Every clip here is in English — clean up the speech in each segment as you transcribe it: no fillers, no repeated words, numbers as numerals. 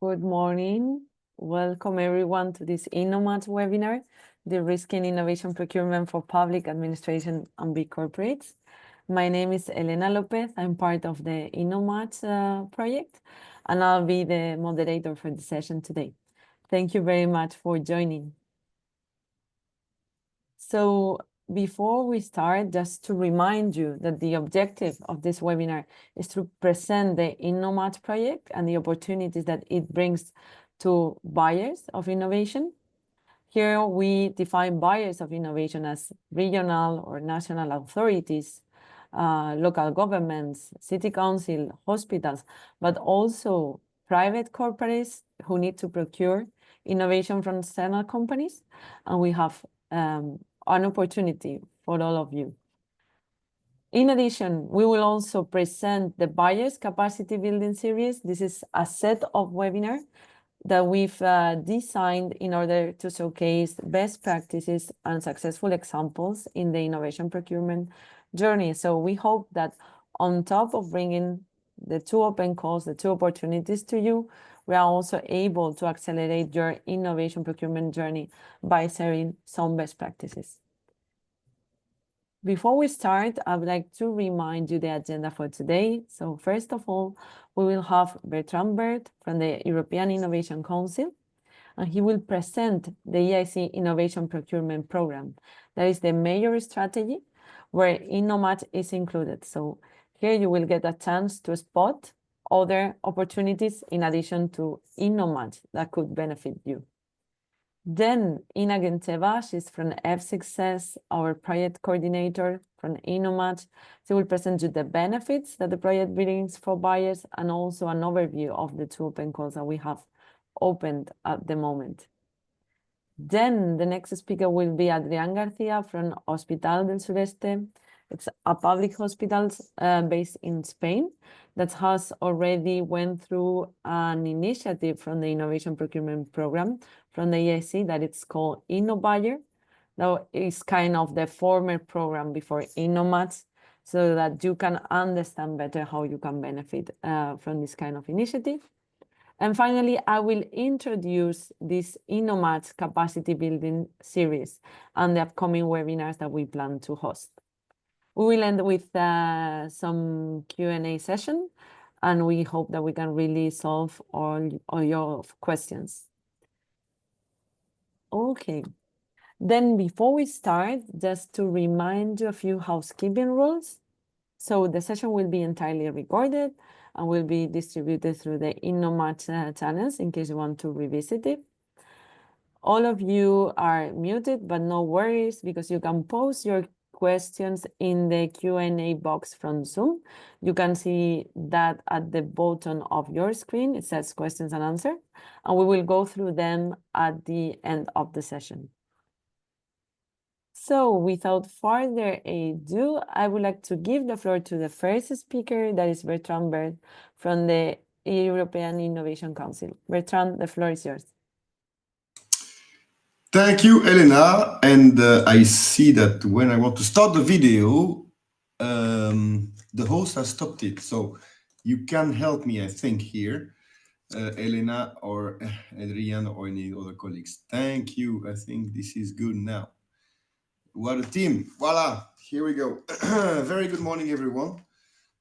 Good morning. Welcome everyone to this InnoMatch webinar, the Risk in Innovation Procurement for Public Administration and Big Corporates. My name is Elena López. I'm part of the InnoMatch project, and I'll be the moderator for the session today. Thank you very much for joining. So before we start, just to remind you that the objective of this webinar is to present the InnoMatch project and the opportunities that it brings to buyers of innovation. Here we define buyers of innovation as regional or national authorities, local governments, city council, hospitals, but also private corporates who need to procure innovation from external companies. And we have an opportunity for all of you. In addition, we will also present the Buyers Capacity Building Series. This is a set of webinars that we've designed in order to showcase best practices and successful examples in the innovation procurement journey. So we hope that on top of bringing the two open calls, the two opportunities to you, we are also able to accelerate your innovation procurement journey by sharing some best practices. Before we start, I would like to remind you the agenda for today. So first of all, we will have Bertrand Wert from the European Innovation Council, and he will present the EIC Innovation Procurement Program. That is the major strategy where InnoMatch is included. So here you will get a chance to spot other opportunities in addition to InnoMatch that could benefit you. Then Ina Gencheva, she's from F6S, our project coordinator from InnoMatch. She will present you the benefits that the project brings for buyers and also an overview of the two open calls that we have opened at the moment. Then the next speaker will be Adrián García from Hospital del Sureste. It's a public hospital based in Spain that has already went through an initiative from the Innovation Procurement Program from the EIC that it's called Innobuyer. Now it's kind of the former program before InnoMatch, so that you can understand better how you can benefit from this kind of initiative. And finally, I will introduce this InnoMatch Capacity Building Series and the upcoming webinars that we plan to host. We will end with some Q&A session, and we hope that we can really solve all your questions. Okay, then before we start, just to remind you a few housekeeping rules. So the session will be entirely recorded and will be distributed through the InnoMatch channels in case you want to revisit it. All of you are muted, but no worries, because you can post your questions in the Q&A box from Zoom. You can see that at the bottom of your screen. It says questions and answers, and we will go through them at the end of the session. So without further ado, I would like to give the floor to the first speaker, that is Bertrand Wert from the European Innovation Council. Bertrand, the floor is yours. Thank you, Elena. And I see that when I want to start the video, the host has stopped it. So you can help me, I think, here, Elena or Adrian or any other colleagues. Thank you. I think this is good now. What a team. Voila. Here we go. Very good morning, everyone.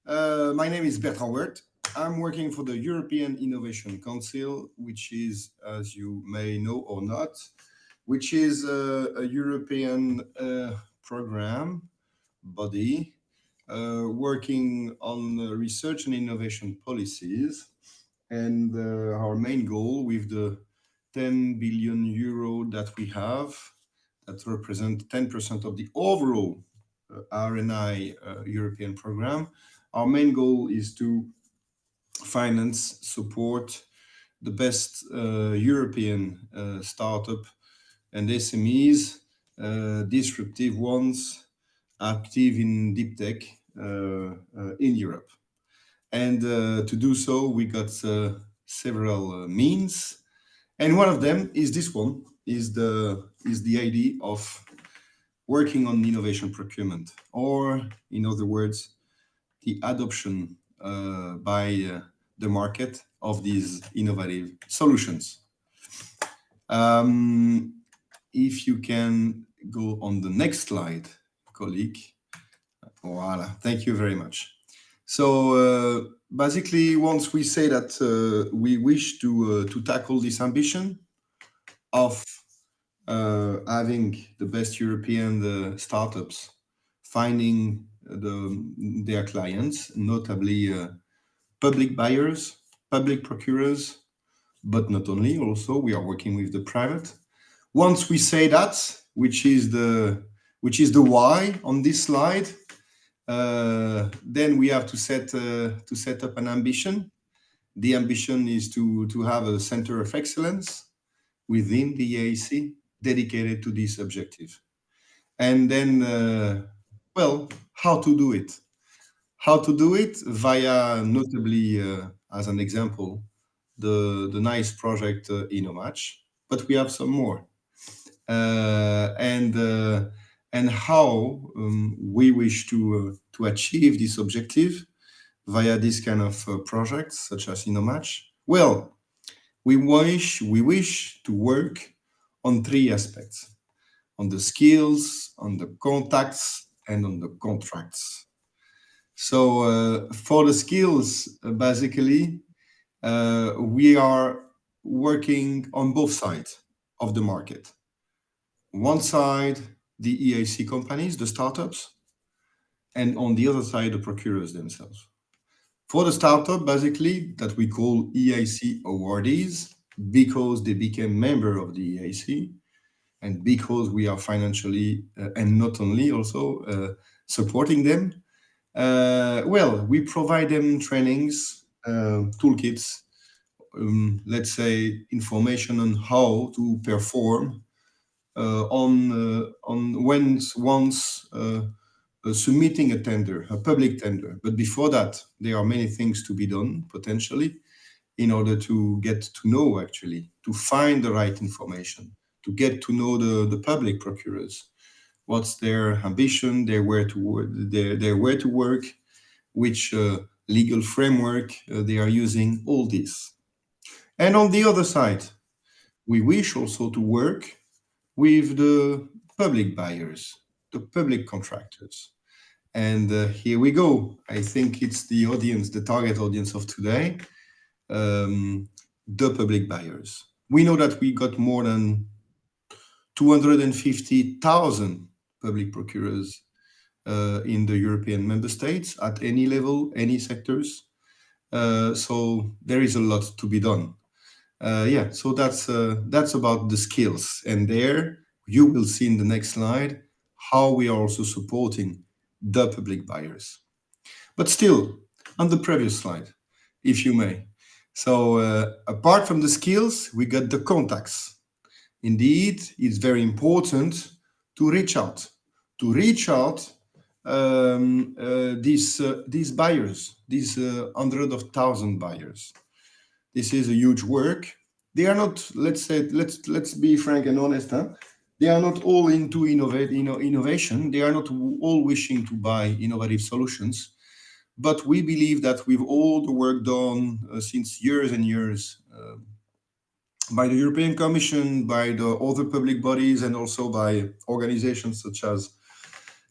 My name is Bertrand Wert. I'm working for the European Innovation Council, which is, as you may know or not, which is a European program body working on research and innovation policies. And our main goal with the 10 billion euro that we have, that represent 10% of the overall R&I European program, our main goal is to finance, support the best European startup and SMEs, disruptive ones, active in deep tech in Europe. And to do so, we got several means. And one of them is this one, is the idea of working on innovation procurement, or in other words, the adoption by the market of these innovative solutions. If you can go on the next slide, colleague. Voila, thank you very much. So basically, once we say that we wish to tackle this ambition of having the best European startups, finding their clients, notably public buyers, public procurers, but not only, also we are working with the private. Once we say that, which is the why on this slide, then we have to set up an ambition. The ambition is to have a center of excellence within the EAC dedicated to this objective. And then, well, how to do it? How to do it via, notably, as an example, the nice project InnoMatch, but we have some more. And how we wish to achieve this objective via this kind of projects such as InnoMatch. Well, we wish to work on three aspects: on the skills, on the contacts, and on the contracts. So for the skills, basically, we are working on both sides of the market. One side, the EAC companies, the startups, and on the other side, the procurers themselves. For the startup, basically, that we call EAC awardees, because they became member of the EAC, and because we are financially and not only also supporting them. Well, we provide them trainings, toolkits, let's say information on how to perform on once submitting a tender, a public tender. But before that, there are many things to be done potentially in order to get to know, actually, to find the right information, to get to know the public procurers. What's their ambition, their where to work, which legal framework they are using, all this. And on the other side, we wish also to work with the public buyers, the public contractors. And here we go. I think it's the audience, the target audience of today, the public buyers. We know that we got more than 250,000 public procurers in the European member states at any level, any sectors. So there is a lot to be done. Yeah, so that's about the skills. And there you will see in the next slide how we are also supporting the public buyers. But still, on the previous slide, if you may. So apart from the skills, we got the contacts. Indeed, it's very important to reach out these buyers, these hundreds of thousands buyers. This is a huge work. They are not, let's be frank and honest, huh? They are not all into innovation. They are not all wishing to buy innovative solutions. But we believe that with all the work done since years and years by the European Commission, by the other public bodies, and also by organizations such as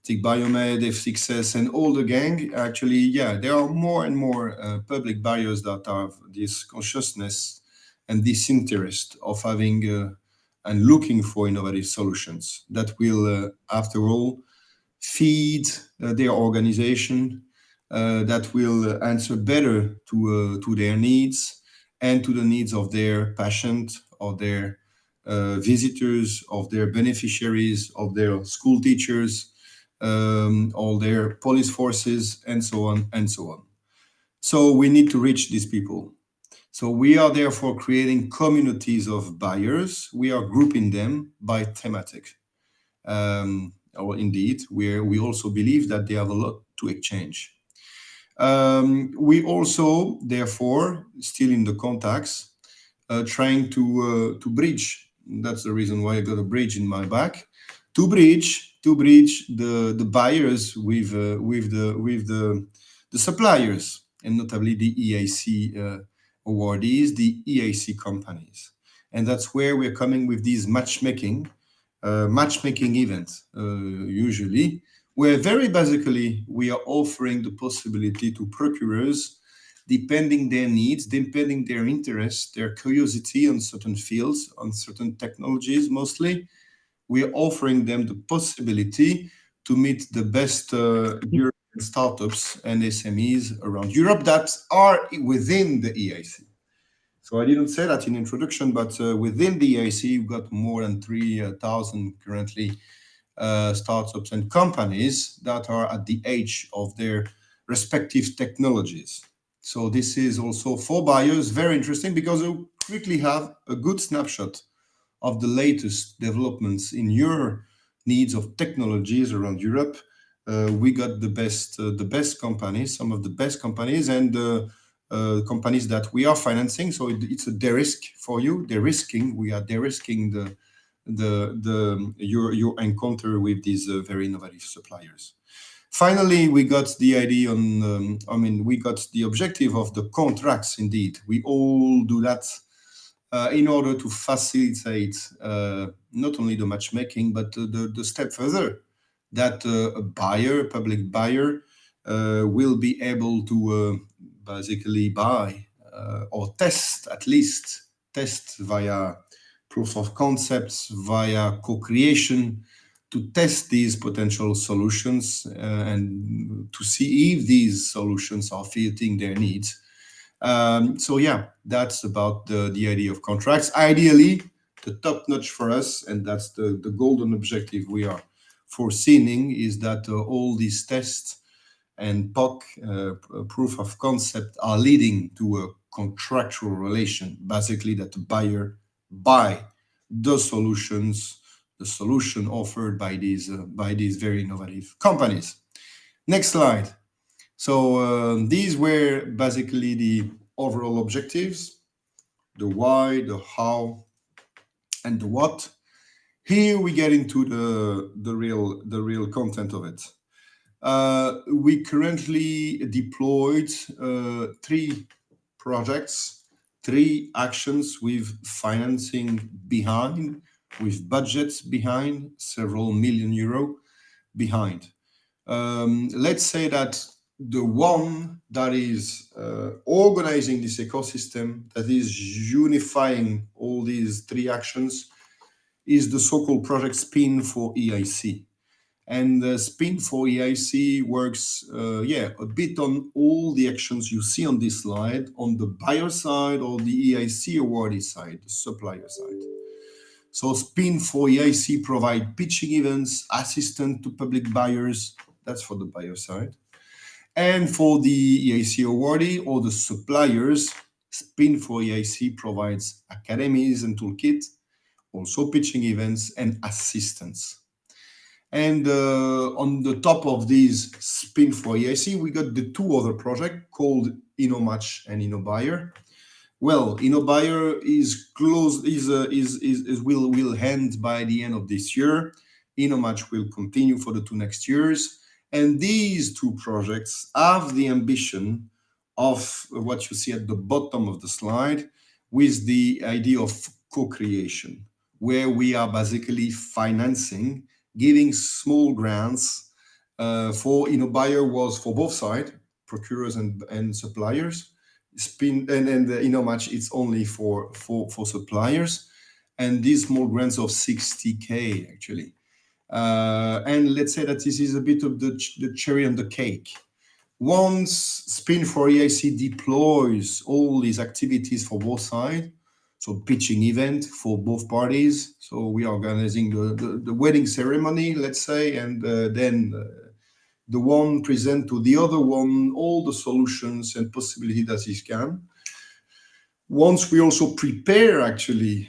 TIC Biomed, F6S, and all the gang, actually, yeah, there are more and more public buyers that have this consciousness and this interest of having and looking for innovative solutions that will, after all, feed their organization, that will answer better to their needs and to the needs of their patient, of their visitors, of their beneficiaries, of their school teachers, all their police forces, and so on and so on. So we need to reach these people. So we are therefore creating communities of buyers. We are grouping them by thematic. Or indeed, where we also believe that they have a lot to exchange. We also, therefore, still in the contacts, trying to bridge. That's the reason why I got a bridge in my back. To bridge the buyers with the suppliers, and notably the EIC awardees, the EIC companies, and that's where we're coming with these matchmaking events, usually, where very basically we are offering the possibility to procurers, depending their needs, depending their interests, their curiosity on certain fields, on certain technologies mostly, we are offering them the possibility to meet the best European startups and SMEs around Europe that are within the EIC. So I didn't say that in introduction, but within the EIC, you've got more than 3,000 currently startups and companies that are at the edge of their respective technologies. So this is also for buyers very interesting because you quickly have a good snapshot of the latest developments in your needs of technologies around Europe. We got the best companies, some of the best companies, and companies that we are financing. So it's a de-risk for you. We are de-risking your encounter with these very innovative suppliers. Finally, we got the idea on, we got the objective of the contracts. Indeed, we all do that in order to facilitate not only the matchmaking, but the step further, that a public buyer, will be able to basically buy or test via proof of concepts, via co-creation, to test these potential solutions and to see if these solutions are fitting their needs. So yeah, that's about the idea of contracts. Ideally, the top notch for us, and that's the golden objective we are foreseeing, is that all these tests and POC, proof of concept, are leading to a contractual relation, basically that the buyer buy the solution offered by these very innovative companies. Next slide. So these were basically the overall objectives: the why, the how, and the what. Here we get into the real content of it. We currently deployed 3 projects, 3 actions with financing behind, with budgets behind, several million euro behind. Let's say that the one that is organizing this ecosystem, that is unifying all these 3 actions, is the so-called project SPIN for EIC. And the SPIN for EIC works, a bit on all the actions you see on this slide, on the buyer side or the EIC awardee side, the supplier side. So SPIN for EIC provide pitching events, assistance to public buyers, that's for the buyer side. And for the EIC awardee or the suppliers, SPIN for EIC provides academies and toolkit, also pitching events and assistance. And on the top of these SPIN for EIC, we got the 2 other projects called InnoMatch and Innobuyer. Well, Innobuyer is close, will end by the end of this year. InnoMatch will continue for the 2 next years. And these 2 projects have the ambition of what you see at the bottom of the slide, with the idea of co-creation, where we are basically financing, giving small grants for Innobuyer was for both sides, procurers and suppliers. InnoMatch, it's only for suppliers, and these small grants of 60K actually. And let's say that this is a bit of the cherry on the cake. Once Spin for EIC deploys all these activities for both sides, so pitching event for both parties, so we are organizing the wedding ceremony, let's say, and then the one present to the other one all the solutions and possibilities that he can. Once we also prepare the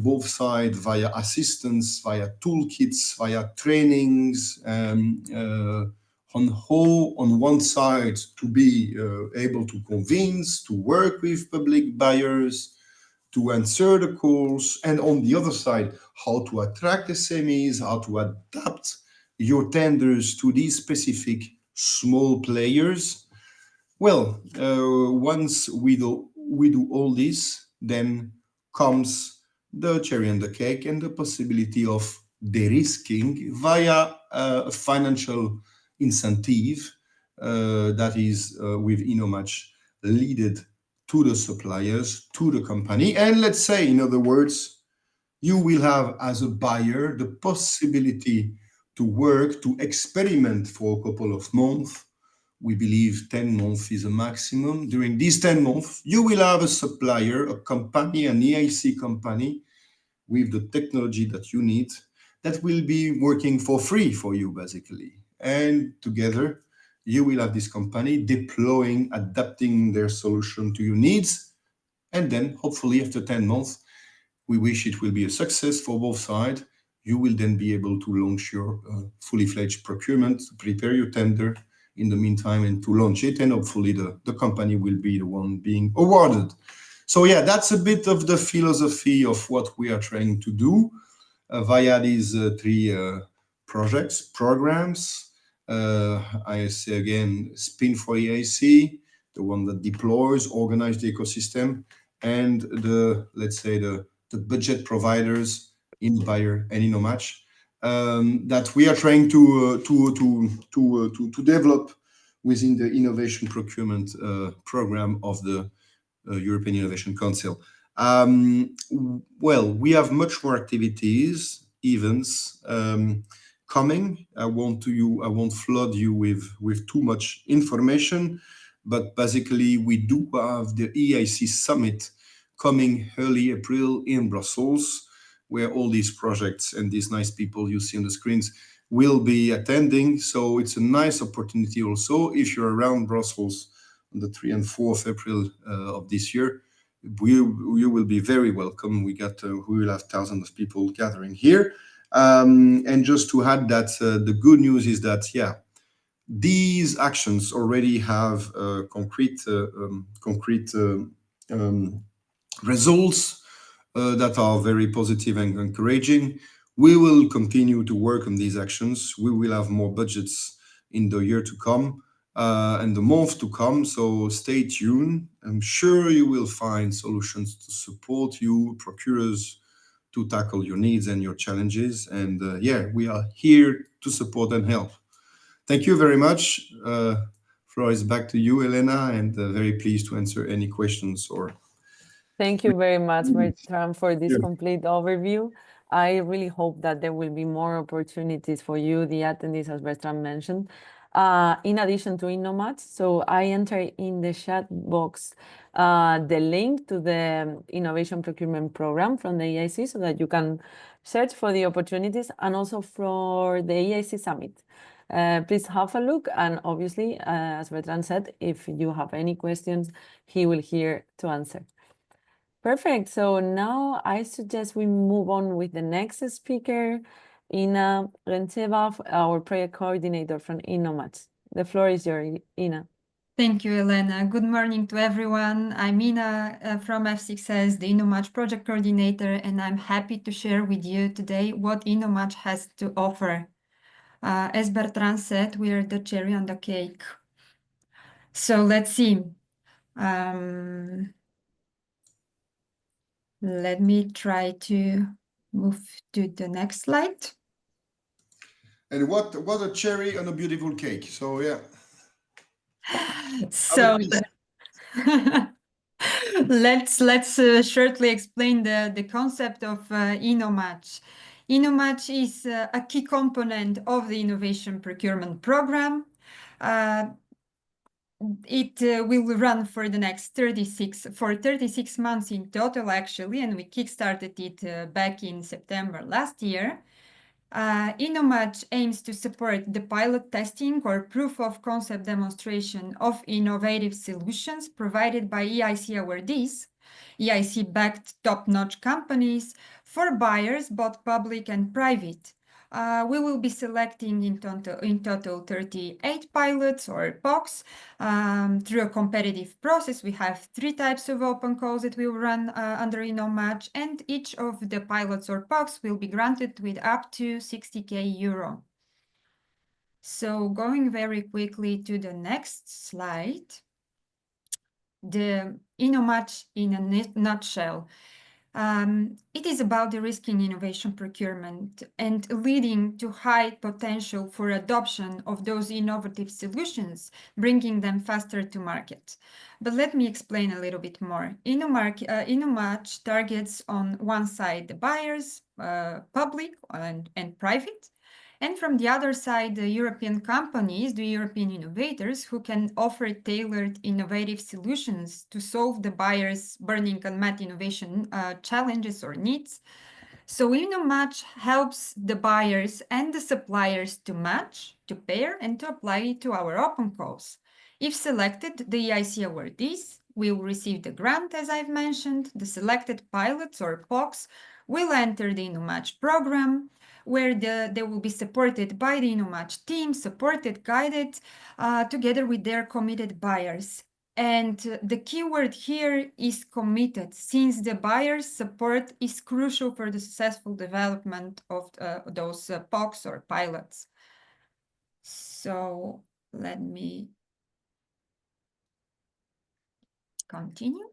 both sides via assistance, via toolkits, via trainings, on one side to be able to convince, to work with public buyers, to answer the calls, and on the other side, how to attract SMEs, how to adapt your tenders to these specific small players. Well, once we do all this, then comes the cherry on the cake and the possibility of de-risking via a financial incentive that is with InnoMatch leaded to the suppliers, to the company. And let's say, in other words, you will have, as a buyer, the possibility to work, to experiment for a couple of months. We believe 10 months is a maximum. During these 10 months, you will have a supplier, a company, an EIC company with the technology that you need that will be working for free for you, basically. And together, you will have this company deploying, adapting their solution to your needs. And then, hopefully, after 10 months, we wish it will be a success for both sides. You will then be able to launch your fully fledged procurement, prepare your tender in the meantime, and to launch it. And hopefully the company will be the one being awarded. So yeah, that's a bit of the philosophy of what we are trying to do via these 3 programs. I say again, Spin for EIC, the one that deploys, organizes the ecosystem, and let's say the budget providers, Innobuyer and InnoMatch, that we are trying to develop within the Innovation Procurement program of the European Innovation Council. Well, we have much more activities, events coming. I won't flood you with too much information, but basically we do have the EIC Summit coming early April in Brussels, where all these projects and these nice people you see on the screens will be attending. So it's a nice opportunity also. If you're around Brussels on the 3 and 4th April of this year, you will be very welcome. We will have thousands of people gathering here. And just to add that the good news is that, yeah, these actions already have concrete results that are very positive and encouraging. We will continue to work on these actions. We will have more budgets in the year to come and the month to come. So stay tuned. I'm sure you will find solutions to support you, procurers, to tackle your needs and your challenges. And yeah, we are here to support and help. Thank you very much. Floor is back to you, Elena, and very pleased to answer any questions or. Thank you very much, Bertrand, for this complete overview. I really hope that there will be more opportunities for you, the attendees, as Bertrand mentioned, in addition to InnoMatch. So I enter in the chat box the link to the Innovation Procurement Program from the EIC so that you can search for the opportunities, and also for the EIC Summit. Please have a look, and obviously, as Bertrand said, if you have any questions, he will here to answer. Perfect. So now I suggest we move on with the next speaker, Ina Gencheva, our project coordinator from InnoMatch. The floor is yours, Ina. Thank you, Elena. Good morning to everyone. I'm Ina from F6S, the InnoMatch Project Coordinator, and I'm happy to share with you today what InnoMatch has to offer. As Bertrand said, we are the cherry on the cake. So let's see. Let me try to move to the next slide. And what a cherry on a beautiful cake. So yeah. So let's shortly explain the concept of InnoMatch. InnoMatch is a key component of the Innovation Procurement Program. It will run for the next 36 months in total, actually, and we kickstarted it back in September last year. InnoMatch aims to support the pilot testing or proof of concept demonstration of innovative solutions provided by EIC awardees, EIC-backed top-notch companies for buyers, both public and private. We will be selecting in total 38 pilots or POCs through a competitive process. We have 3 types of open calls that we will run under InnoMatch, and each of the pilots or POCs will be granted with up to 60k euro. So going very quickly to the next slide, the InnoMatch in a nutshell. It is about de-risking innovation procurement and leading to high potential for adoption of those innovative solutions, bringing them faster to market. But let me explain a little bit more. InnoMatch targets on one side the buyers, public and private, and from the other side, the European companies, the European innovators, who can offer tailored innovative solutions to solve the buyers' burning unmet innovation challenges or needs. So InnoMatch helps the buyers and the suppliers to match, to pair, and to apply to our open calls. If selected, the EIC awardees will receive the grant, as I've mentioned. The selected pilots or POCs will enter the InnoMatch program, where they will be supported by the InnoMatch team, supported, guided, together with their committed buyers. And the keyword here is committed, since the buyer's support is crucial for the successful development of those POCs or pilots. So let me continue.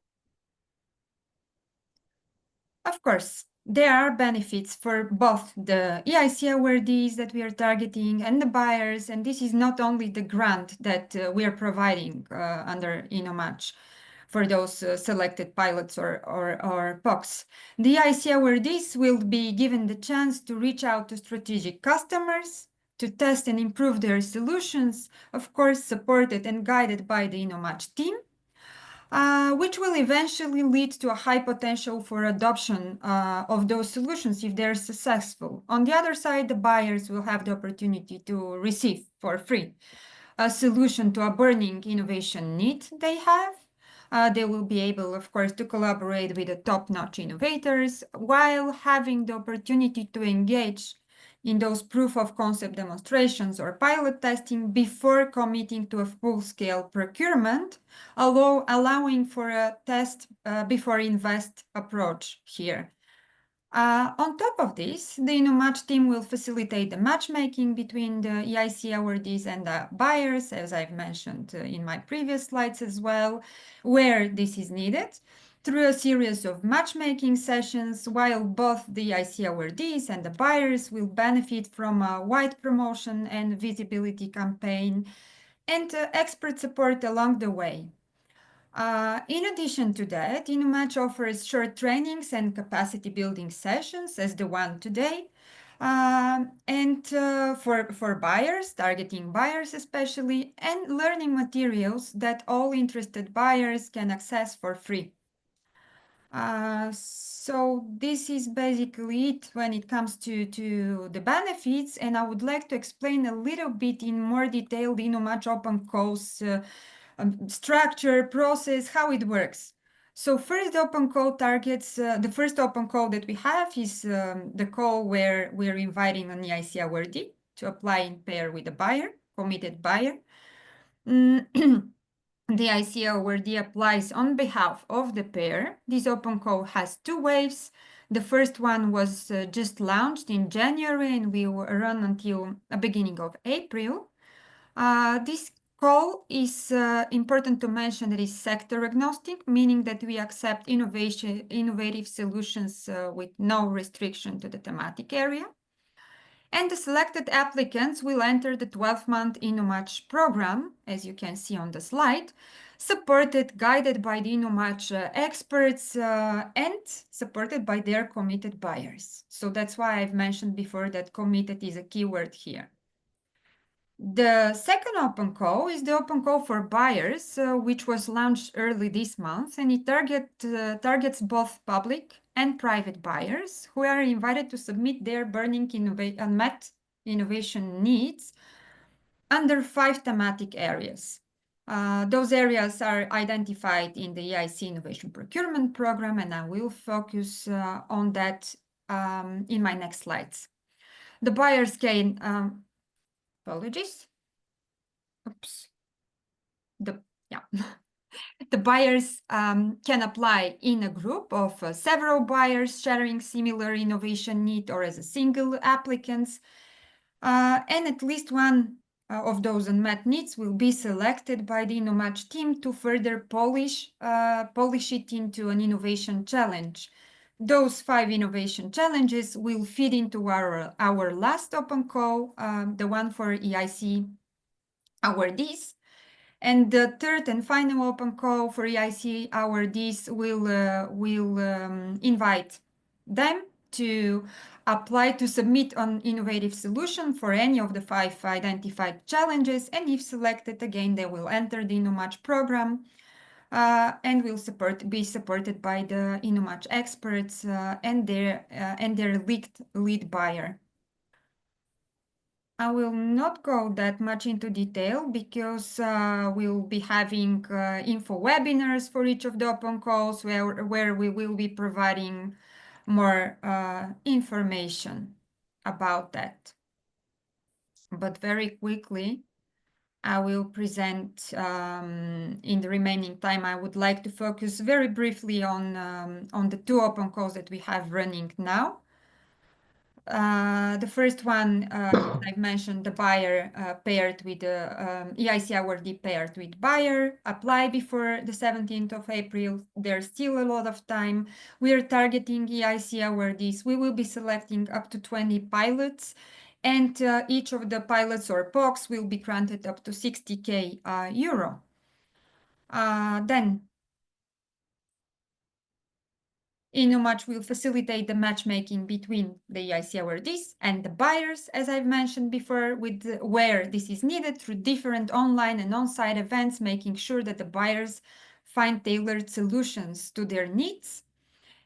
Of course, there are benefits for both the EIC awardees that we are targeting and the buyers, and this is not only the grant that we are providing under InnoMatch for those selected pilots or POCs. The EIC awardees will be given the chance to reach out to strategic customers, to test and improve their solutions, of course supported and guided by the InnoMatch team. Which will eventually lead to a high potential for adoption of those solutions if they're successful. On the other side, the buyers will have the opportunity to receive for free a solution to a burning innovation need they have. They will be able, of course, to collaborate with the top-notch innovators while having the opportunity to engage in those proof of concept demonstrations or pilot testing before committing to a full-scale procurement, allowing for a test before invest approach here. On top of this, the InnoMatch team will facilitate the matchmaking between the EIC awardees and the buyers, as I've mentioned in my previous slides as well, where this is needed, through a series of matchmaking sessions, while both the EIC awardees and the buyers will benefit from a wide promotion and visibility campaign and expert support along the way. In addition to that, InnoMatch offers short trainings and capacity building sessions as the one today. For buyers, targeting buyers especially, and learning materials that all interested buyers can access for free. So this is basically it when it comes to the benefits, and I would like to explain a little bit in more detail the InnoMatch open calls structure, process, how it works. So first open call targets, the first open call that we have is the call where we're inviting an EIC awardee to apply in pair with a buyer, committed buyer. the IC awardee applies on behalf of the pair. This open call has two waves. The first one was just launched in January and will run until the beginning of April. This call is important to mention that is sector agnostic, meaning that we accept innovative solutions with no restriction to the thematic area. And the selected applicants will enter the 12-month InnoMatch program, as you can see on the slide, guided by the InnoMatch experts and supported by their committed buyers. So that's why I've mentioned before that committed is a keyword here. The second open call is the open call for buyers, which was launched early this month, and it targets both public and private buyers who are invited to submit their burning unmet innovation needs under 5 thematic areas. Those areas are identified in the EIC Innovation Procurement Program, and I will focus on that in my next slides. The buyers can apologies. Oops. The buyers can apply in a group of several buyers sharing similar innovation need or as a single applicants. And at least one of those unmet needs will be selected by the InnoMatch team to further polish it into an innovation challenge. Those 5 innovation challenges will feed into our last open call, the one for EIC awardees. And the third and final open call for EIC awardees will invite them to apply to submit an innovative solution for any of the 5 identified challenges. And if selected again, they will enter the InnoMatch program and will be supported by the InnoMatch experts and their lead buyer. I will not go that much into detail because we'll be having info webinars for each of the open calls where we will be providing more information about that. But very quickly, I will present in the remaining time. I would like to focus very briefly on the 2 open calls that we have running now. The first one, I've mentioned the buyer paired with the EIC awardee paired with buyer, apply before the 17th of April. There's still a lot of time. We are targeting EIC awardees. We will be selecting up to 20 pilots, and each of the pilots or POCs will be granted up to 60k euro. Then InnoMatch will facilitate the matchmaking between the EIC awardees and the buyers, as I've mentioned before, where this is needed through different online and on-site events, making sure that the buyers find tailored solutions to their needs.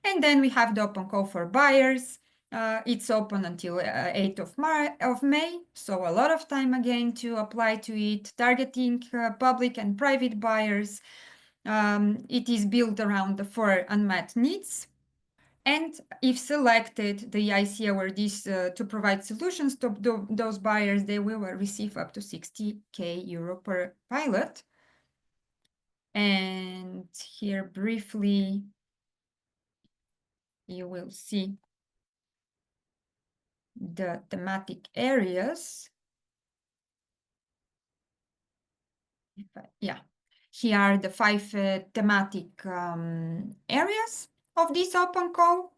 And then we have the open call for buyers. It's open until 8th of May, so a lot of time again to apply to it, targeting public and private buyers. It is built around the 4 unmet needs. And if selected, the EIC awardees to provide solutions to those buyers, they will receive up to 60k euro per pilot. And here briefly, you will see the thematic areas. Here are the 5 thematic areas of this open call.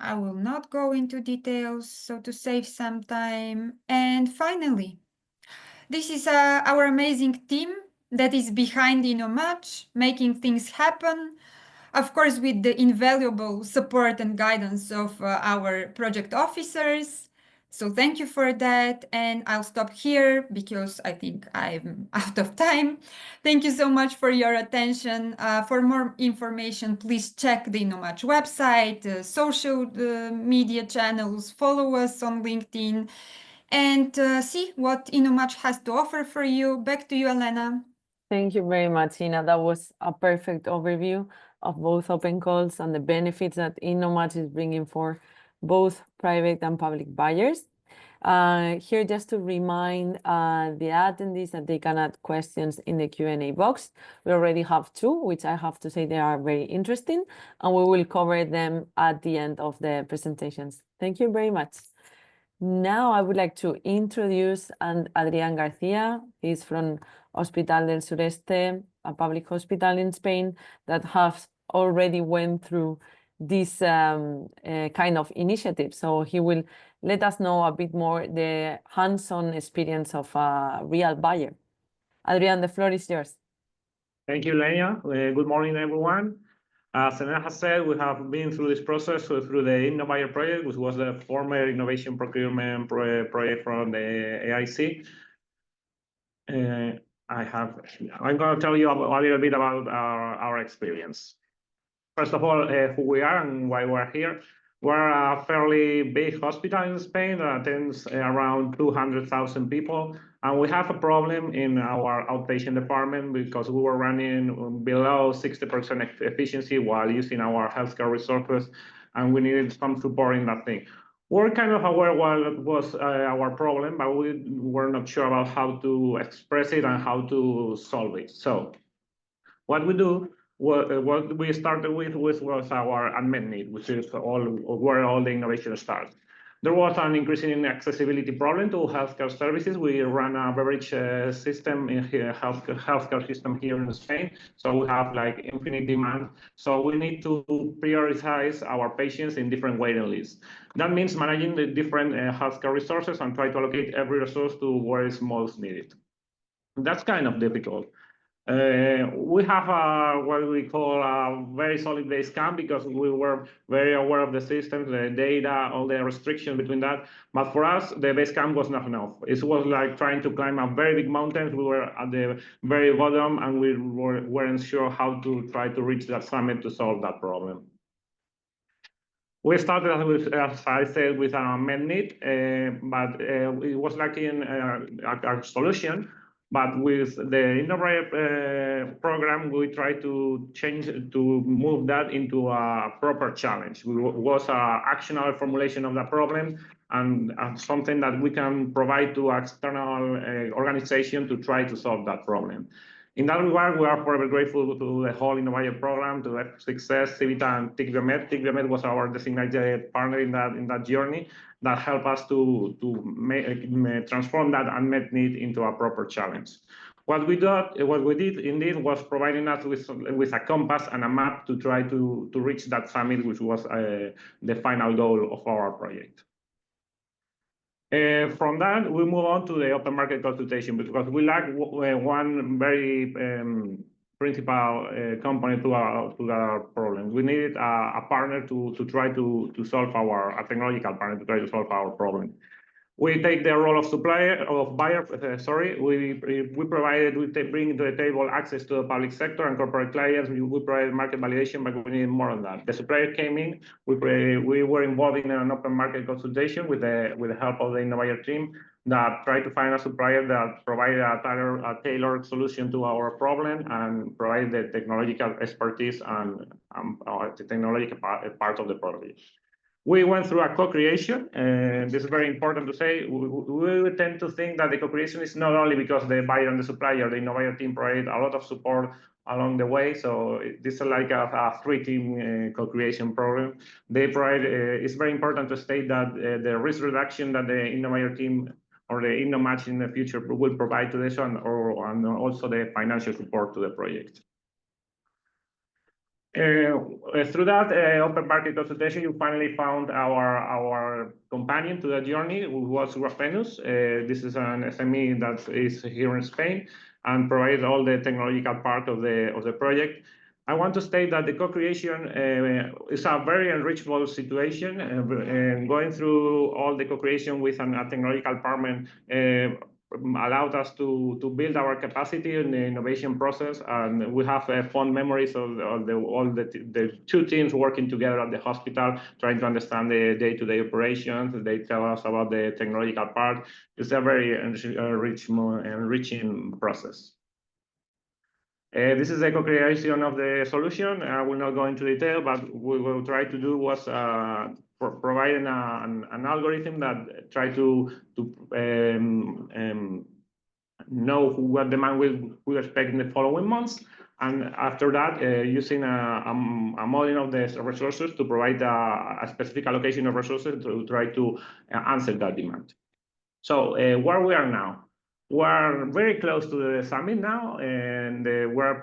I will not go into details, so to save some time. And finally, this is our amazing team that is behind InnoMatch, making things happen. Of course, with the invaluable support and guidance of our project officers. So thank you for that. And I'll stop here because I think I'm out of time. Thank you so much for your attention. For more information, please check the InnoMatch website, social media channels, follow us on LinkedIn, and see what InnoMatch has to offer for you. Back to you, Elena. Thank you very much, Ina. That was a perfect overview of both open calls and the benefits that InnoMatch is bringing for both private and public buyers. Here, just to remind the attendees that they can add questions in the Q&A box. We already have two, which I have to say they are very interesting, and we will cover them at the end of the presentations. Thank you very much. Now I would like to introduce Adrián García. He's from Hospital del Sureste, a public hospital in Spain that has already went through this kind of initiative. So he will let us know a bit more the hands-on experience of a real buyer. Adrián, the floor is yours. Thank you, Elena. Good morning, everyone. As Elena has said, we have been through this process through the InnoBuyer project, which was the former Innovation Procurement project from the AIC. I'm going to tell you a little bit about our experience. First of all, who we are and why we're here. We're a fairly big hospital in Spain that attends around 200,000 people. And we have a problem in our outpatient department because we were running below 60% efficiency while using our healthcare resources, and we needed some support in that thing. We're kind of aware what was our problem, but we were not sure about how to express it and how to solve it. So what we do, what we started with was our unmet need, which is where all the innovation starts. There was an increasing accessibility problem to healthcare services. We run a beverage system in here, healthcare system here in Spain. So we have like infinite demand. So we need to prioritize our patients in different waiting lists. That means managing the different healthcare resources and try to allocate every resource to where it's most needed. That's kind of difficult. We have what we call a very solid base camp because we were very aware of the systems, the data, all the restrictions between that. But for us, the base camp was not enough. It was like trying to climb a very big mountain. We were at the very bottom and we weren't sure how to try to reach that summit to solve that problem. We started with, as I said, with an unmet need, but it was lacking a solution. But with the InnoBuyer program, we tried to move that into a proper challenge. It was an actionable formulation of the problem and something that we can provide to external organization to try to solve that problem. In that regard, we are forever grateful to the whole InnoBuyer program, to Success, Civita, and TIC-Biomed. TIC-Biomed was our designated partner in that journey that helped us to transform that unmet need into a proper challenge. What we did indeed was providing us with a compass and a map to try to reach that summit, which was the final goal of our project. From that, we move on to the open market consultation because we lack one very principal component to our problem. We needed a partner to try to solve a technological partner to try to solve our problem. We take the role of buyer. We bring to the table access to the public sector and corporate clients. We provide market validation, but we need more on that. The supplier came in. We were involved in an open market consultation with the help of the InnoBuyer team that tried to find a supplier that provided a tailored solution to our problem and provide the technological expertise and the technological part of the project. We went through a co-creation, and this is very important to say. We tend to think that the co-creation is not only because the buyer and the supplier, the InnoBuyer team provide a lot of support along the way. So this is like a three-team co-creation program. They provide. It's very important to state that the risk reduction that the InnoBuyer team or the InnoMatch in the future will provide to this one, and also the financial support to the project. Through that open market consultation, you finally found our companion to the journey, who was Grafenus. This is an SME that is here in Spain and provides all the technological part of the project. I want to state that the co-creation is a very enrichable situation, and going through all the co-creation with a technological partner allowed us to build our capacity in the innovation process, and we have fond memories of all the two teams working together at the hospital, trying to understand the day-to-day operations. They tell us about the technological part. It's a very enriching process. This is the co-creation of the solution. I will not go into detail, but what we will try to do was providing an algorithm that try to know what demand we expect in the following months, and after that, using a modeling of the resources to provide a specific allocation of resources to try to answer that demand. So where we are now, we're very close to the summit now, and we're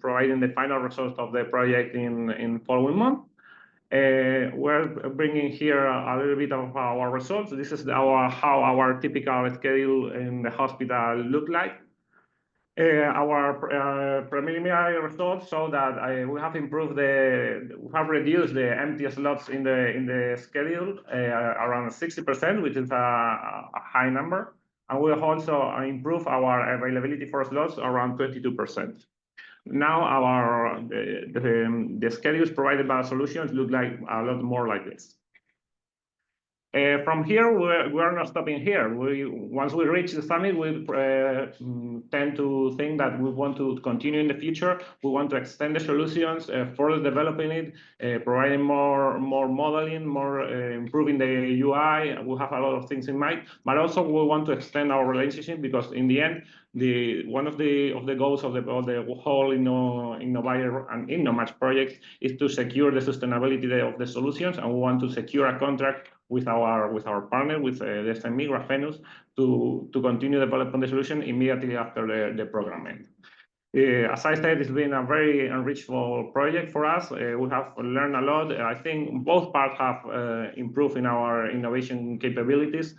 providing the final results of the project in following month. We're bringing here a little bit of our results. This is how our typical schedule in the hospital look like. Our preliminary results show that we have reduced the empty slots in the schedule around 60%, which is a high number, and we have also improved our availability for slots around 22%. Now the schedules provided by solutions look like a lot more like this. From here, we are not stopping here. Once we reach the summit, we tend to think that we want to continue in the future. We want to extend the solutions, further developing it, providing more modeling, improving the UI. We have a lot of things in mind, but also we want to extend our relationship, because in the end, one of the goals of the whole Innobuyer and InnoMatch project is to secure the sustainability of the solutions, and we want to secure a contract with our partner, with the SME Graphenus, to continue developing the solution immediately after the program ends. As I said, it's been a very enrichful project for us. We have learned a lot. I think both parts have improved in our innovation capabilities.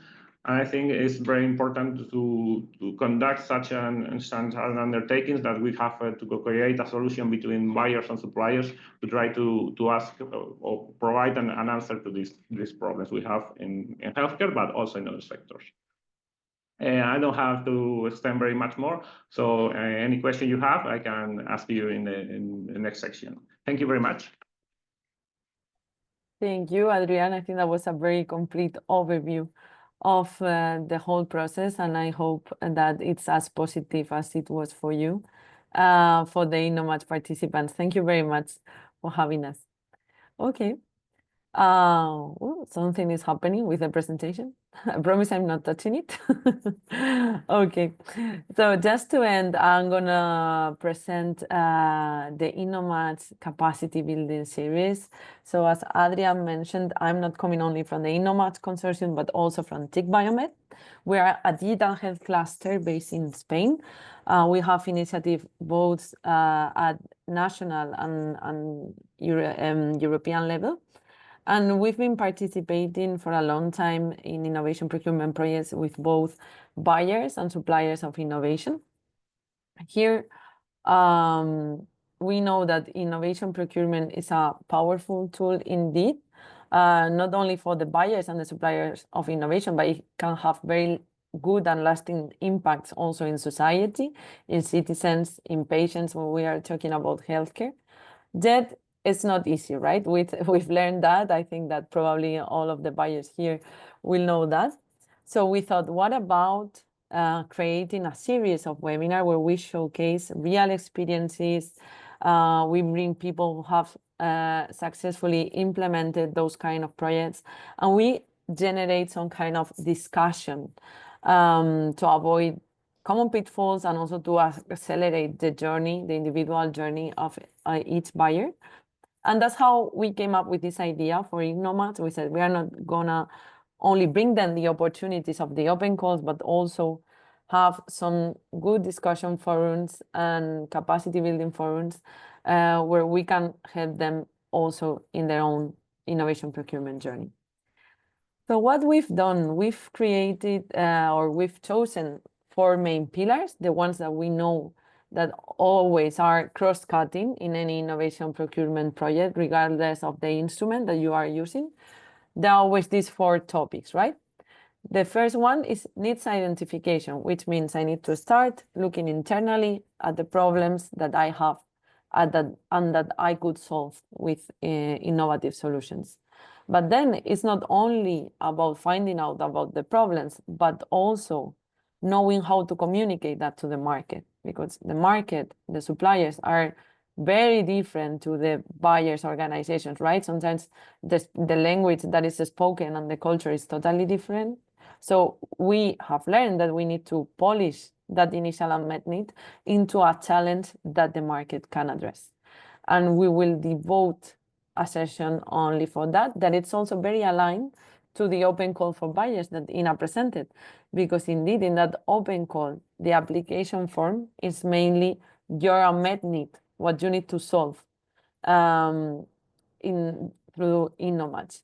And I think it's very important to conduct such an undertakings, that we have to co-create a solution between buyers and suppliers to try to ask or provide an answer to these problems we have in healthcare, but also in other sectors. I don't have to extend very much more. So any question you have, I can ask you in the next section. Thank you very much. Thank you, Adrián. I think that was a very complete overview of the whole process, and I hope that it's as positive as it was for you, for the InnoMatch participants. Thank you very much for having us. Okay. Something is happening with the presentation. I promise I'm not touching it. Okay, so just to end, I'm gonna present the InnoMatch capacity building series. So as Adrián mentioned, I'm not coming only from the InnoMatch consortium, but also from TIC Biomed. We are a digital health cluster based in Spain. We have initiative both at national and European level. And we've been participating for a long time in innovation procurement projects with both buyers and suppliers of innovation. Here, we know that innovation procurement is a powerful tool indeed, not only for the buyers and the suppliers of innovation, but it can have very good and lasting impacts also in society, in citizens, in patients, when we are talking about healthcare. Yet, it's not easy, right? We've learned that. I think that probably all of the buyers here will know that. So we thought, what about creating a series of webinars where we showcase real experiences? We bring people who have successfully implemented those kind of projects, and we generate some kind of discussion to avoid common pitfalls and also to accelerate the journey, the individual journey of each buyer. And that's how we came up with this idea for InnoMatch. We said we are not gonna only bring them the opportunities of the open calls, but also have some good discussion forums and capacity building forums where we can help them also in their own innovation procurement journey. So what we've done, we've created or we've chosen 4 main pillars, the ones that we know that always are cross-cutting in any innovation procurement project, regardless of the instrument that you are using. There are always these 4 topics, right? The first one is needs identification, which means I need to start looking internally at the problems that I have and that I could solve with innovative solutions. But then it's not only about finding out about the problems, but also knowing how to communicate that to the market, because the market, the suppliers are very different to the buyers' organizations, right? Sometimes the language that is spoken and the culture is totally different. So we have learned that we need to polish that initial unmet need into a challenge that the market can address. And we will devote a session only for that, that it's also very aligned to the open call for buyers that Ina presented, because indeed in that open call, the application form is mainly your unmet need, what you need to solve through InnoMatch.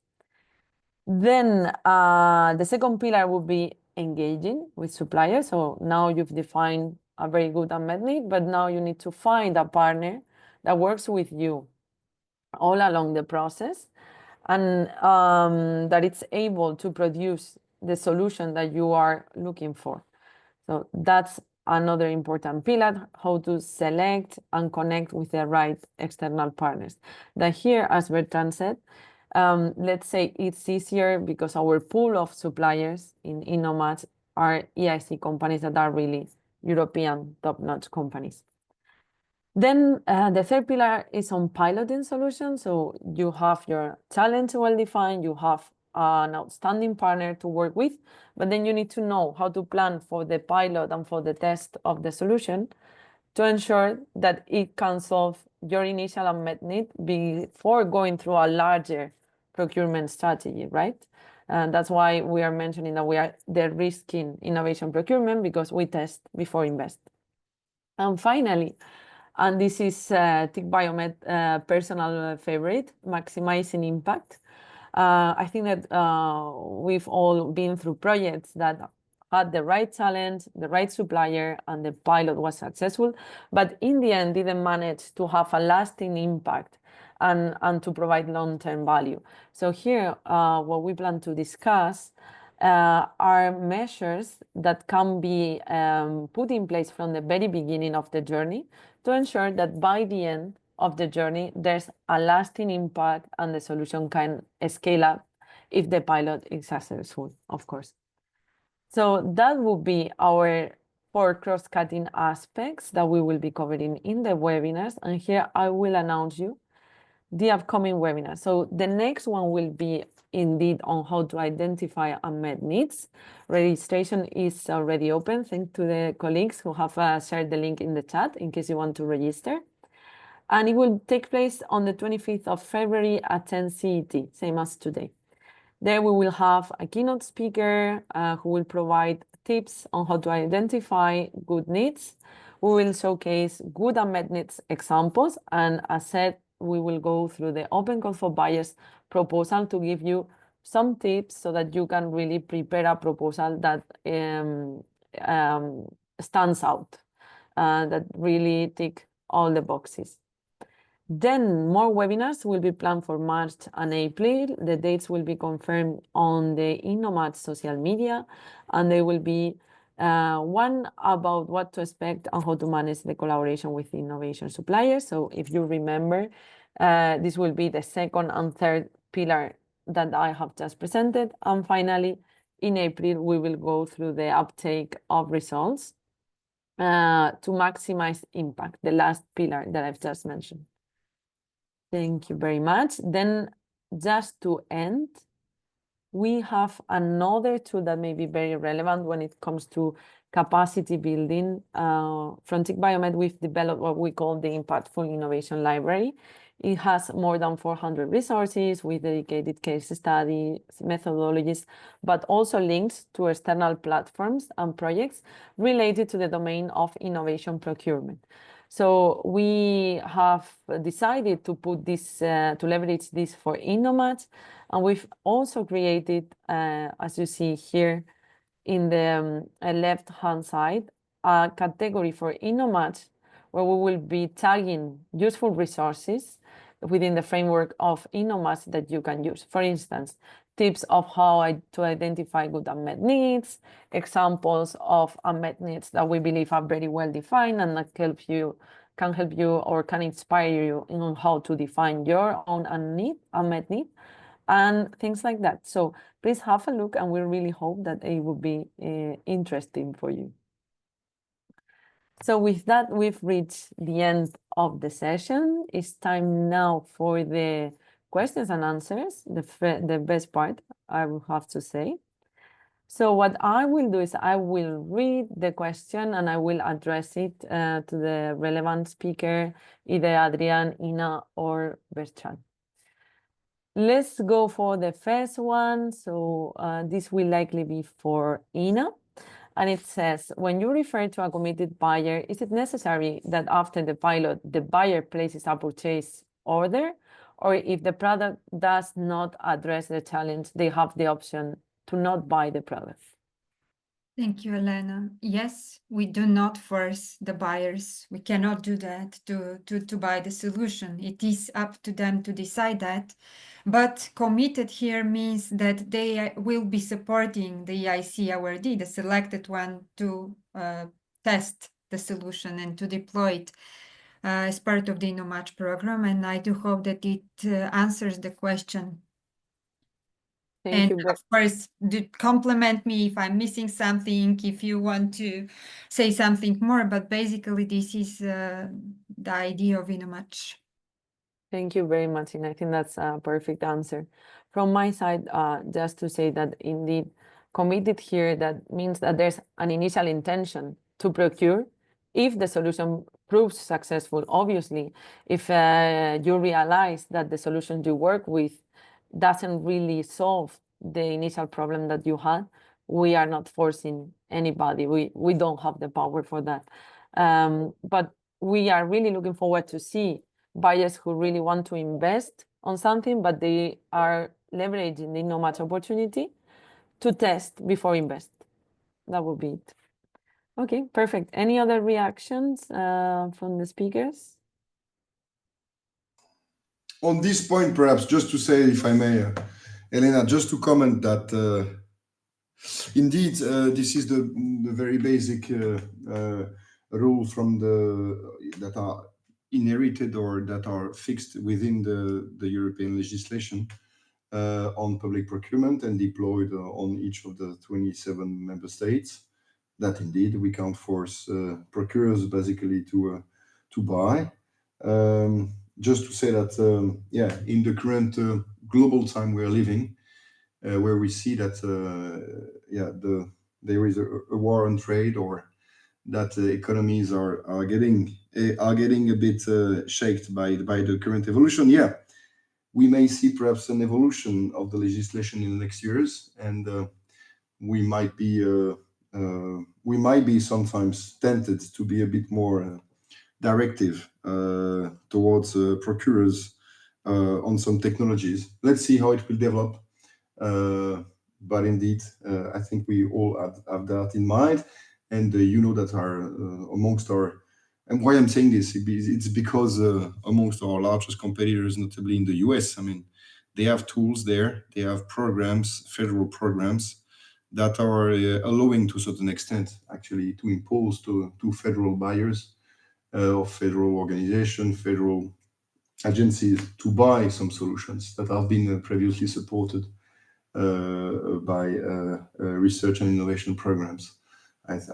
Then the second pillar would be engaging with suppliers. So now you've defined a very good unmet need, but now you need to find a partner that works with you all along the process and that it's able to produce the solution that you are looking for. So that's another important pillar, how to select and connect with the right external partners. That here, as Bertrand said, let's say it's easier because our pool of suppliers in InnoMatch are EIC companies that are really European top-notch companies. Then the third pillar is on piloting solutions. So you have your challenge well defined, you have an outstanding partner to work with, but then you need to know how to plan for the pilot and for the test of the solution to ensure that it can solve your initial unmet need before going through a larger procurement strategy, right? And that's why we are mentioning that we are de-risking innovation procurement, because we test before invest. And finally, and this is TIC Biomed personal favorite, maximizing impact. I think that we've all been through projects that had the right challenge, the right supplier, and the pilot was successful, but in the end didn't manage to have a lasting impact and to provide long-term value. So here, what we plan to discuss are measures that can be put in place from the very beginning of the journey to ensure that by the end of the journey, there's a lasting impact and the solution can scale up if the pilot is successful, of course. So that would be our 4 cross-cutting aspects that we will be covering in the webinars. And here I will announce you the upcoming webinar. So the next one will be indeed on how to identify unmet needs. Registration is already open. Thanks to the colleagues who have shared the link in the chat in case you want to register. And it will take place on the 25th of February at 10 CET, same as today. There we will have a keynote speaker who will provide tips on how to identify good needs. We will showcase good unmet needs examples. And as said, we will go through the open call for buyers proposal to give you some tips so that you can really prepare a proposal that stands out, that really tick all the boxes. Then more webinars will be planned for March and April. The dates will be confirmed on the InnoMatch social media, and there will be one about what to expect and how to manage the collaboration with innovation suppliers. So if you remember, this will be the second and third pillar that I have just presented. And finally, in April, we will go through the uptake of results to maximize impact, the last pillar that I've just mentioned. Thank you very much. Then just to end, we have another tool that may be very relevant when it comes to capacity building. From TIC Biomed, we've developed what we call the Impactful Innovation Library. It has more than 400 resources with dedicated case studies, methodologies, but also links to external platforms and projects related to the domain of innovation procurement. So we have decided to put this, to leverage this for InnoMatch, and we've also created, as you see here in the left-hand side, a category for InnoMatch, where we will be tagging useful resources within the framework of InnoMatch that you can use. For instance, tips of how to identify good unmet needs, examples of unmet needs that we believe are very well defined and that can help you or can inspire you in how to define your own unmet need, and things like that. So please have a look, and we really hope that it will be interesting for you. So with that, we've reached the end of the session. It's time now for the questions and answers, the best part, I will have to say. So what I will do is I will read the question and I will address it to the relevant speaker, either Adrián, Ina, or Bertrand. Let's go for the first one. So this will likely be for Ina. And it says, when you refer to a committed buyer, is it necessary that after the pilot, the buyer places a purchase order? Or if the product does not address the challenge, they have the option to not buy the product? Thank you, Elena. Yes, we do not force the buyers. We cannot do that to buy the solution. It is up to them to decide that. But committed here means that they will be supporting the EIC awardee, the selected one, to test the solution and to deploy it as part of the InnoMatch program. And I do hope that it answers the question. Thank you. Of course, do compliment me if I'm missing something, if you want to say something more, but basically this is the idea of InnoMatch. Thank you very much, and I think that's a perfect answer. From my side, just to say that indeed committed here, that means that there's an initial intention to procure if the solution proves successful. Obviously, if you realize that the solution you work with doesn't really solve the initial problem that you had, we are not forcing anybody. We don't have the power for that. But we are really looking forward to see buyers who really want to invest on something, but they are leveraging the InnoMatch opportunity to test before invest. That would be it. Okay, perfect. Any other reactions from the speakers? On this point, perhaps just to say, if I may, Elena, just to comment that indeed this is the very basic rule from that are inherited or that are fixed within the European legislation on public procurement and deployed on each of the 27 member states. That indeed we can't force procurers basically to buy. Just to say that, yeah, in the current global time we are living, where we see that, yeah, there is a war on trade, or that economies are getting a bit shaked by the current evolution. Yeah, we may see perhaps an evolution of the legislation in the next years, and we might be sometimes tempted to be a bit more directive towards procurers on some technologies. Let's see how it will develop. But indeed, I think we all have that in mind. And you know that are amongst our, and why I'm saying this, it's because amongst our largest competitors, notably in the US, I mean, they have tools there, they have programs, federal programs that are allowing to a certain extent actually to impose to federal buyers of federal organization, federal agencies to buy some solutions that have been previously supported by research and innovation programs.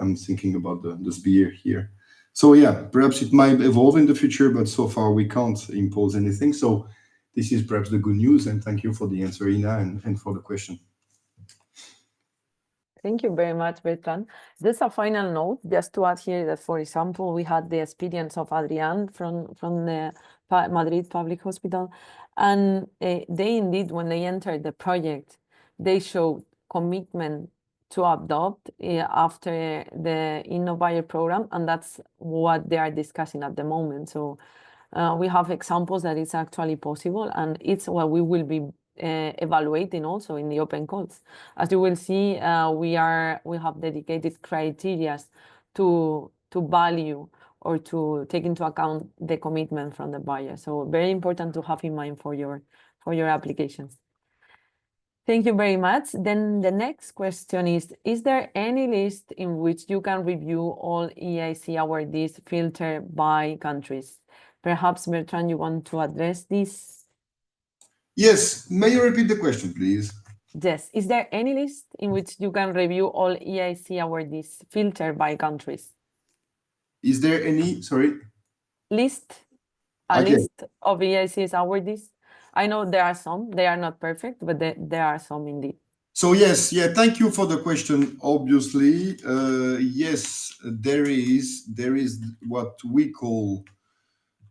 I'm thinking about the SBIR here. So yeah, perhaps it might evolve in the future, but so far we can't impose anything. So this is perhaps the good news, and thank you for the answer, Ina, and for the question. Thank you very much, Bertrand. Just a final note, just to add here that, for example, we had the experience of Adrián from the Madrid Public Hospital, and they indeed, when they entered the project, they showed commitment to adopt after the Innobuyer program, and that's what they are discussing at the moment. So we have examples that it's actually possible, and it's what we will be evaluating also in the open calls. As you will see, we have dedicated criteria to value or to take into account the commitment from the buyer. So very important to have in mind for your applications. Thank you very much. Then the next question is there any list in which you can review all EIC awardees filtered by countries? Perhaps, Bertrand, you want to address this? Yes, may you repeat the question, please? Yes. Is there any list in which you can review all EIC awardees filtered by countries? Is there any, sorry? List of EICs awardees. I know there are some, they are not perfect, but there are some indeed. So yes, yeah, thank you for the question. Obviously, yes, there is what we call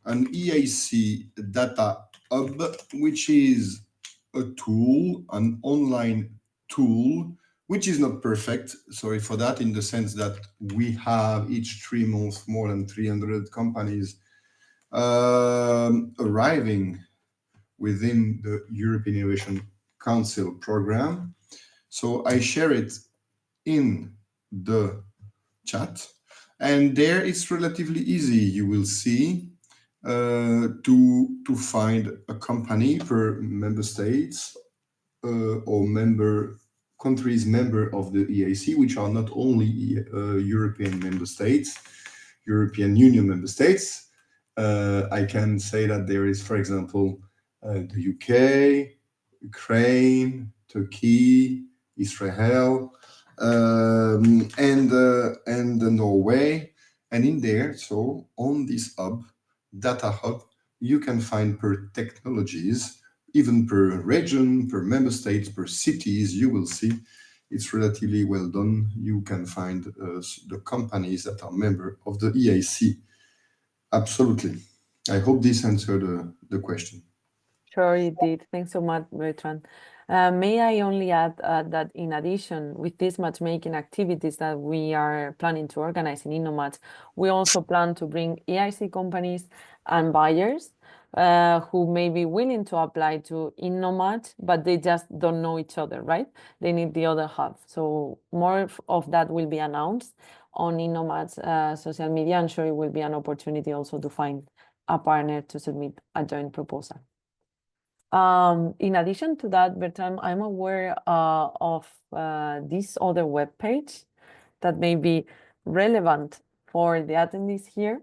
an EIC data hub, which is a tool, an online tool, which is not perfect. Sorry for that, in the sense that we have each 3 months more than 300 companies arriving within the European Innovation Council program. So I share it in the chat, and there it's relatively easy. You will see to find a company per member states or countries member of the EIC, which are not only European member states, European Union member states. I can say that there is, for example, the UK, Ukraine, Turkey, Israel, and Norway. And in there, so on this hub, data hub, you can find per technologies, even per region, per member states, per cities. You will see it's relatively well done. You can find the companies that are member of the EIC. Absolutely. I hope this answered the question. Sure, it did. Thanks so much, Bertrand. May I only add that in addition, with these matchmaking activities that we are planning to organize in InnoMatch, we also plan to bring EIC companies and buyers who may be willing to apply to InnoMatch, but they just don't know each other, right? They need the other half. So more of that will be announced on InnoMatch social media. I'm sure it will be an opportunity also to find a partner to submit a joint proposal. In addition to that, Bertrand, I'm aware of this other webpage that may be relevant for the attendees here.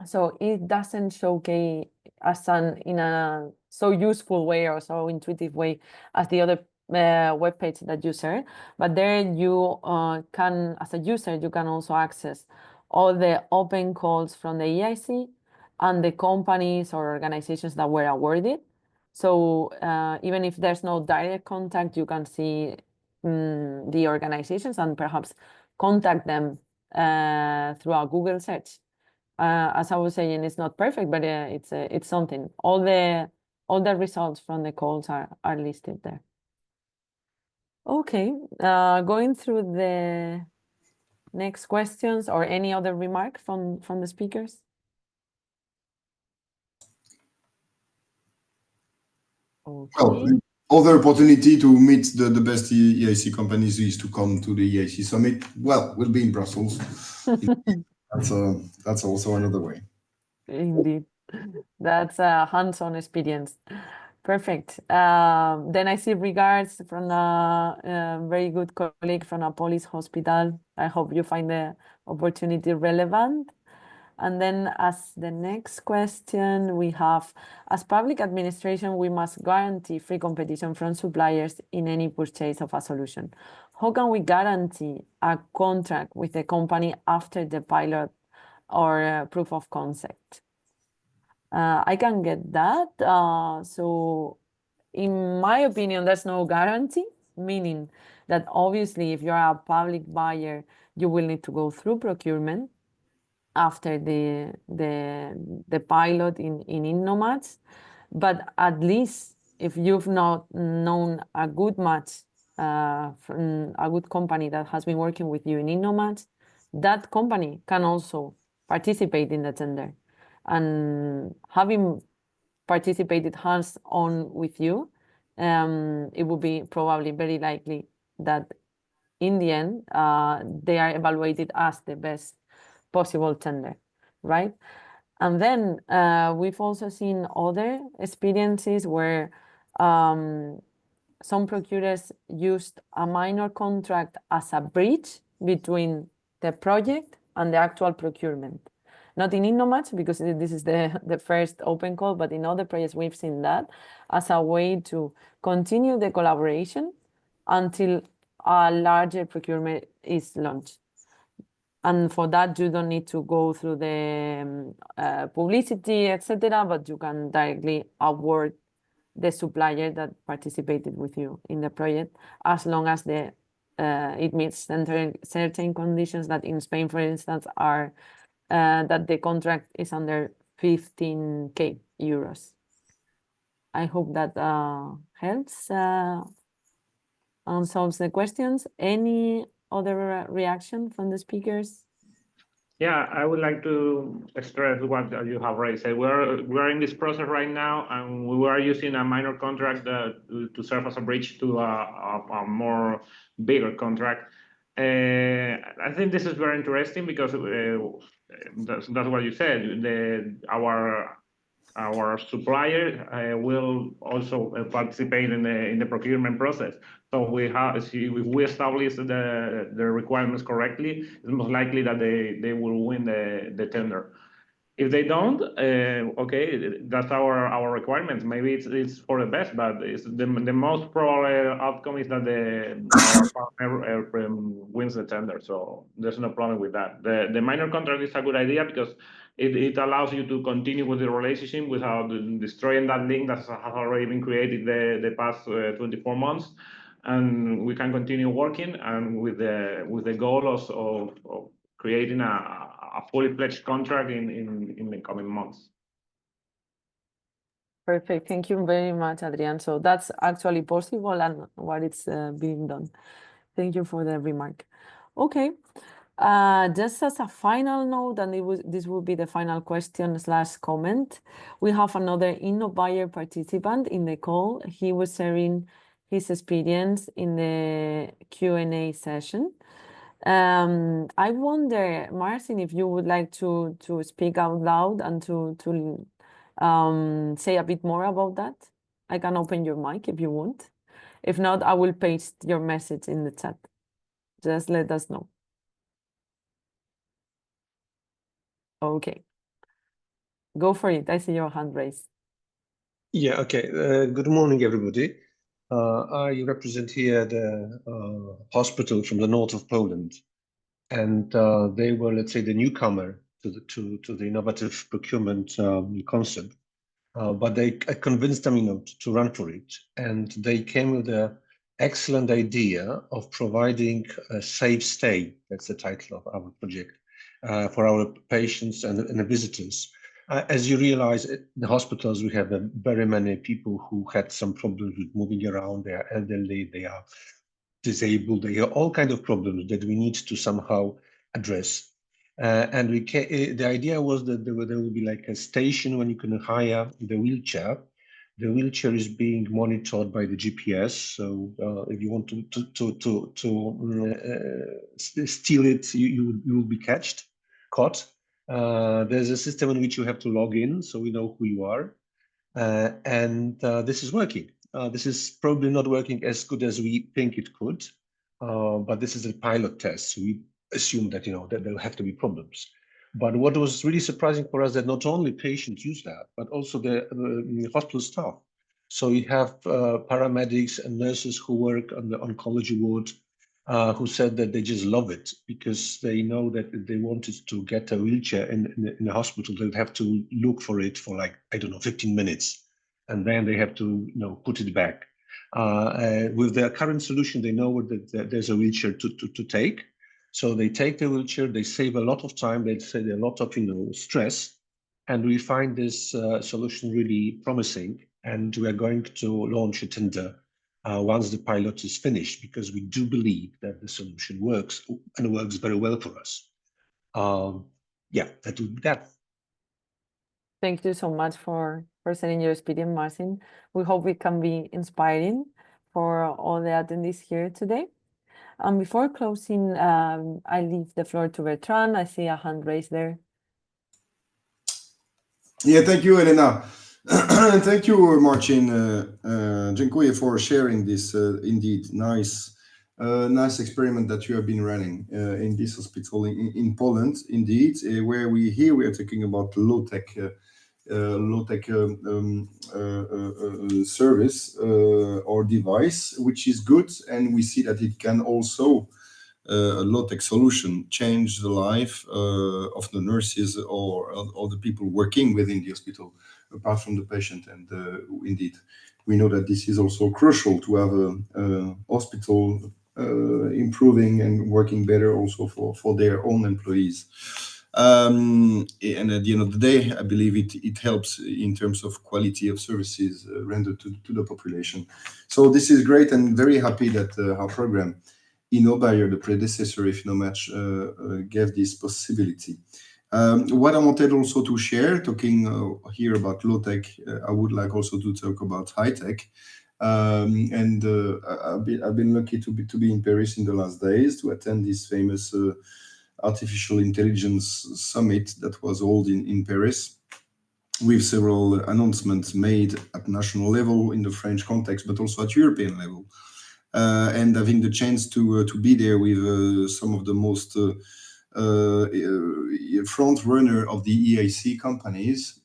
So it doesn't showcase us in a so useful way or so intuitive way as the other webpage that you share, but there you can, as a user, you can also access all the open calls from the EIC and the companies or organizations that were awarded. So even if there's no direct contact, you can see the organizations and perhaps contact them through a Google search. As I was saying, it's not perfect, but it's something. All the results from the calls are listed there. Okay, going through the next questions or any other remark from the speakers. Okay. Well, other opportunity to meet the best EIC companies is to come to the EIC summit. Well, we'll be in Brussels. That's also another way. Indeed, that's a hands-on experience. Perfect. Then I see regards from a very good colleague from a Polish hospital. I hope you find the opportunity relevant. And then as the next question we have, as public administration, we must guarantee free competition from suppliers in any purchase of a solution. How can we guarantee a contract with the company after the pilot or proof of concept? I can get that. So in my opinion, there's no guarantee, meaning that obviously if you're a public buyer, you will need to go through procurement after the pilot in InnoMatch. But at least if you've not known a good match from a good company that has been working with you in InnoMatch, that company can also participate in the tender. And having participated hands-on with you, it would be probably very likely that in the end, they are evaluated as the best possible tender, right? And then we've also seen other experiences where some procurers used a minor contract as a bridge between the project and the actual procurement. Not in InnoMatch, because this is the first open call, but in other projects we've seen that as a way to continue the collaboration until a larger procurement is launched. And for that, you don't need to go through the publicity, etc., but you can directly award the supplier that participated with you in the project, as long as it meets certain conditions that in Spain, for instance, are that the contract is under 15K euros. I hope that helps and solves the questions. Any other reaction from the speakers? Yeah, I would like to stress what you have already said. We're in this process right now, and we were using a minor contract to serve as a bridge to a more bigger contract. I think this is very interesting because that's what you said. Our supplier will also participate in the procurement process. So if we establish the requirements correctly, it's most likely that they will win the tender. If they don't, okay, that's our requirements. Maybe it's for the best, but it's the most probable outcome is that our partner wins the tender. So there's no problem with that. The minor contract is a good idea because it allows you to continue with the relationship without destroying that link that has already been created the past 24 months. And we can continue working and with the goal of creating a fully fledged contract in the coming months. Perfect. Thank you very much, Adrián. So that's actually possible and what it's being done. Thank you for the remark. Okay. Just as a final note, and this will be the final question / comment, we have another InnoBuyer participant in the call. He was sharing his experience in the Q&A session. I wonder, Marcin, if you would like to speak out loud and to say a bit more about that. I can open your mic if you want. If not, I will paste your message in the chat. Just let us know. Okay. Go for it. I see your hand raised. Yeah, okay. Good morning, everybody. I represent here the hospital from the north of Poland. And they were, let's say, the newcomer to the innovative procurement concept. But I convinced them, to run for it. And they came with an excellent idea of providing a safe stay. That's the title of our project for our patients and the visitors. As you realize, in the hospitals, we have very many people who had some problems with moving around. They are elderly, they are disabled, they have all kinds of problems that we need to somehow address. And the idea was that there will be like a station when you can hire the wheelchair. The wheelchair is being monitored by the GPS. So if you want to steal it, you will be caught. There's a system in which you have to log in, so we know who you are. And this is working. This is probably not working as good as we think it could, but this is a pilot test. So we assume that, that there will have to be problems. But what was really surprising for us that not only patients use that, but also the hospital staff. So we have paramedics and nurses who work on the oncology ward who said that they just love it because they know that if they wanted to get a wheelchair in the hospital, they would have to look for it for 15 minutes. And then they have to, put it back. With their current solution, they know that there's a wheelchair to take. So they take the wheelchair, they save a lot of time, they save a lot of, stress. And we find this solution really promising. And we are going to launch a tender once the pilot is finished, because we do believe that the solution works and works very well for us. Yeah, that would be that. Thank you so much for sharing your experience, Marcin. We hope it can be inspiring for all the attendees here today. Before closing, I leave the floor to Bertrand. I see a hand raised there. Yeah, thank you, Elena. And thank you, Marcin. Dziękuję for sharing this indeed nice experiment that you have been running in this hospital in Poland, indeed, where we are talking about low-tech service or device, which is good, and we see that it can also a low-tech solution change the life of the nurses or the people working within the hospital, apart from the patient. And indeed, we know that this is also crucial to have a hospital improving and working better also for their own employees. And at the end of the day, I believe it helps in terms of quality of services rendered to the population. So this is great, and very happy that our program, Innobuyer, the predecessor of InnoMatch, gave this possibility. What I wanted also to share, talking here about low tech, I would like also to talk about high tech. And I've been lucky to be in Paris in the last days to attend this famous artificial intelligence summit that was held in Paris, with several announcements made at national level in the French context, but also at European level. And having the chance to be there with some of the most front runner of the EIC companies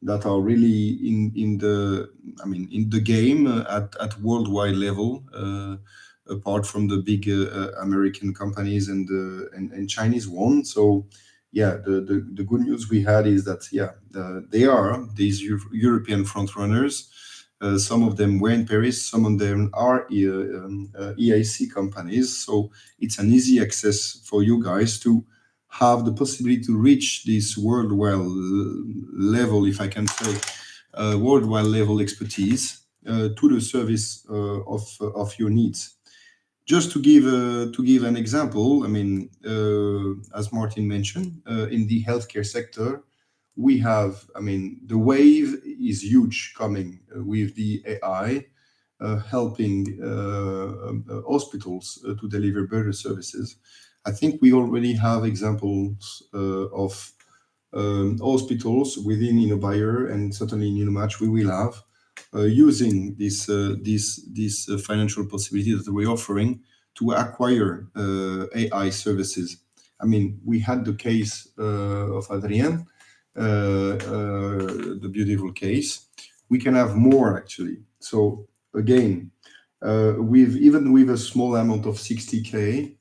that are really in the game at worldwide level, apart from the big American companies and Chinese one. So yeah, the good news we had is that they are these European front runners. Some of them were in Paris, some of them are EIC companies. So it's an easy access for you guys to have the possibility to reach this worldwide level, if I can say, worldwide level expertise to the service of your needs. Just to give an example, I mean, as Martin mentioned, in the healthcare sector, we have, I mean, the wave is huge coming with the AI helping hospitals to deliver better services. I think we already have examples of hospitals within Innobuyer, and certainly in InnoMatch we will have using this financial possibility that we're offering to acquire AI services. I mean, we had the case of Adrián, the beautiful case. We can have more actually. So again, even with a small amount of 60K,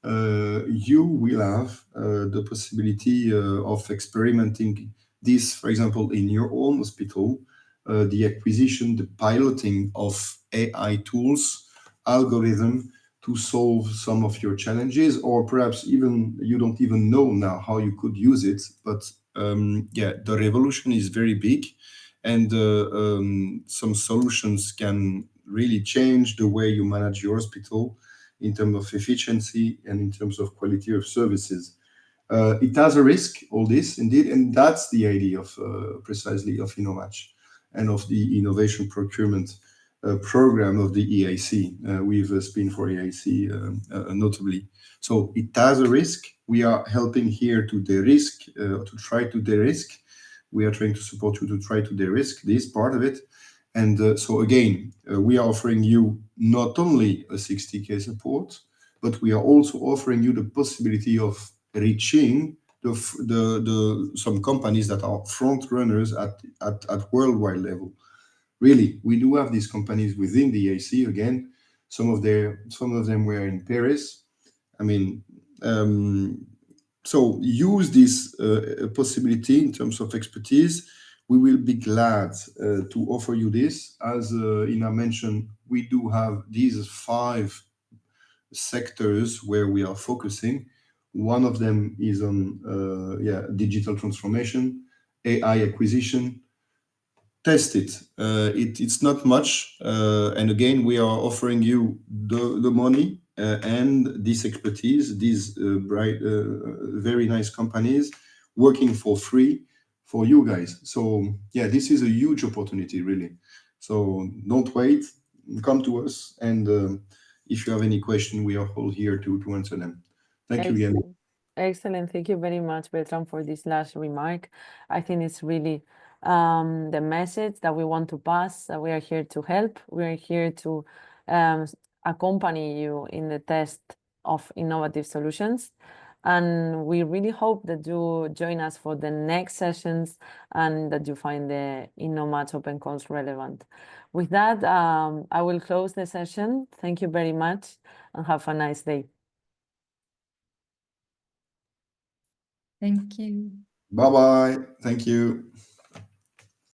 you will have the possibility of experimenting this, for example, in your own hospital, the acquisition, the piloting of AI tools, algorithm to solve some of your challenges, or perhaps even you don't even know now how you could use it. But the revolution is very big, and some solutions can really change the way you manage your hospital in terms of efficiency and in terms of quality of services. It has a risk, all this, indeed, and that's the idea of precisely of InnoMatch and of the Innovation Procurement program of the EIC, with Spin for EIC notably. So it has a risk. We are helping here to de-risk, to try to de-risk. We are trying to support you to try to de-risk this part of it. And so again, we are offering you not only a 60K support, but we are also offering you the possibility of reaching some companies that are front runners at worldwide level. Really, we do have these companies within the EIC. Again, some of them were in Paris. I mean, so use this possibility in terms of expertise. We will be glad to offer you this. As Ina mentioned, we do have these 5 sectors where we are focusing. One of them is on digital transformation, AI acquisition. Test it. It's not much. And again, we are offering you the money and this expertise, these very nice companies working for free for you guys. So yeah, this is a huge opportunity, really. So don't wait, come to us. And if you have any question, we are all here to answer them. Thank you again. Excellent. Thank you very much, Bertrand, for this last remark. I think it's really the message that we want to pass, that we are here to help. We are here to accompany you in the test of innovative solutions. And we really hope that you join us for the next sessions and that you find the InnoMatch Open Calls relevant. With that, I will close the session. Thank you very much and have a nice day. Thank you. Bye-bye. Thank you.